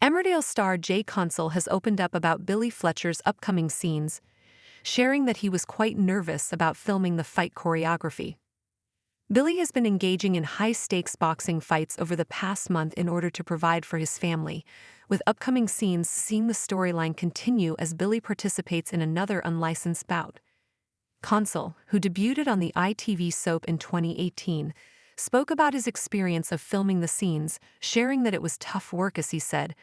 Emmerdale star Jay Console has opened up about Billy Fletcher's upcoming scenes, sharing that he was quite nervous about filming the fight choreography. Billy has been engaging in high-stakes boxing fights over the past month in order to provide for his family, with upcoming scenes seeing the storyline continue as Billy participates in another unlicensed bout. Console, who debuted on the ITV soap in 2018, spoke about his experience of filming the scenes, sharing that it was tough work as he said,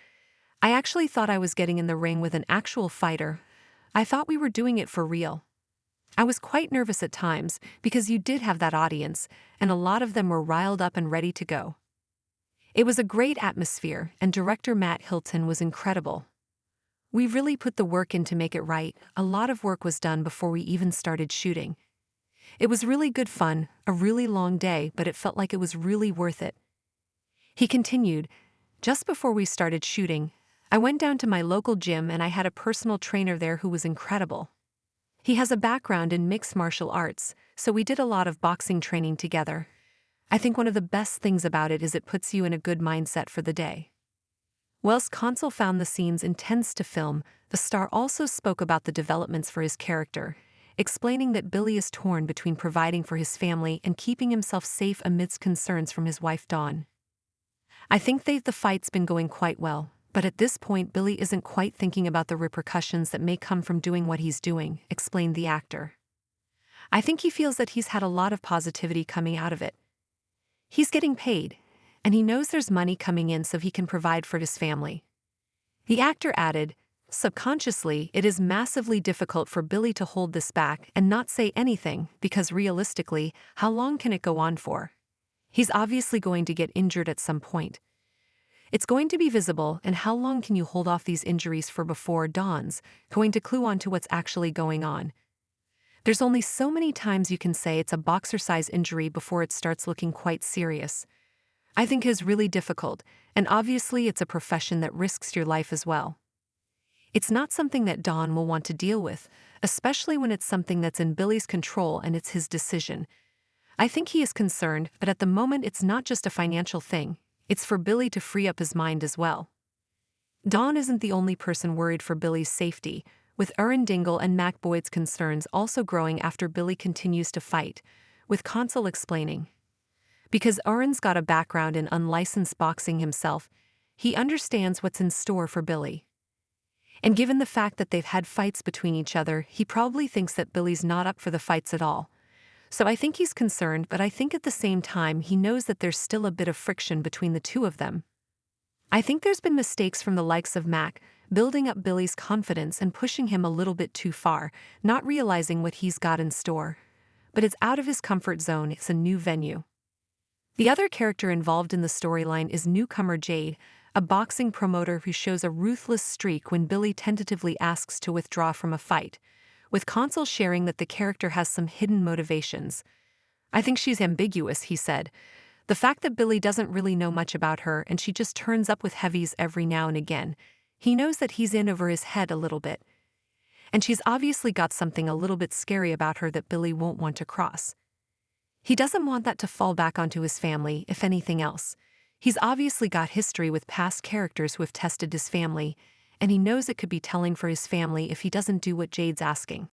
"I actually thought I was getting in the ring with an actual fighter. I thought we were doing it for real. I was quite nervous at times because you did have that audience, and a lot of them were riled up and ready to go. It was a great atmosphere, and director Matt Hilton was incredible. We really put the work in to make it right. A lot of work was done before we even started shooting. It was really good fun, a really long day, but it felt like it was really worth it." He continued, "Just before we started shooting, I went down to my local gym and I had a personal trainer there who was incredible. He has a background in mixed martial arts, so we did a lot of boxing training together. I think one of the best things about it is it puts you in a good mindset for the day." Whilst Console found the scenes intense to film, the star also spoke about the developments for his character, explaining that Billy is torn between providing for his family and keeping himself safe amidst concerns from his wife Dawn. "I think the fight's been going quite well, but at this point Billy isn't quite thinking about the repercussions that may come from doing what he's doing," explained the actor. "I think he feels that he's had a lot of positivity coming out of it. He's getting paid, and he knows there's money coming in so he can provide for his family." The actor added, "Subconsciously, it is massively difficult for Billy to hold this back and not say anything because realistically, how long can it go on for? He's obviously going to get injured at some point. It's going to be visible, and how long can you hold off these injuries for before Dawn's going to clue on to what's actually going on? There's only so many times you can say it's a boxer-size injury before it starts looking quite serious. I think it's really difficult, and obviously it's a profession that risks your life as well. It's not something that Dawn will want to deal with, especially when it's something that's in Billy's control and it's his decision. I think he is concerned, but at the moment it's not just a financial thing. It's for Billy to free up his mind as well." Dawn isn't the only person worried for Billy's safety, with Erin Dingle and Mac Boyd's concerns also growing after Billy continues to fight, with Console explaining, "Because Erin's got a background in unlicensed boxing himself, he understands what's in store for Billy. And given the fact that they've had fights between each other, he probably thinks that Billy's not up for the fights at all. So I think he's concerned, but I think at the same time he knows that there's still a bit of friction between the two of them. I think there's been mistakes from the likes of Mac, building up Billy's confidence and pushing him a little bit too far, not realizing what he's got in store. But it's out of his comfort zone, it's a new venue." The other character involved in the storyline is newcomer Jade, a boxing promoter who shows a ruthless streak when Billy tentatively asks to withdraw from a fight, with Console sharing that the character has some hidden motivations. "I think she's ambiguous," he said. "The fact that Billy doesn't really know much about her and she just turns up with heavies every now and again, he knows that he's in over his head a little bit. And she's obviously got something a little bit scary about her that Billy won't want to cross. He doesn't want that to fall back onto his family, if anything else. He's obviously got history with past characters who have tested his family, and he knows it could be telling for his family if he doesn't do what Jade's asking."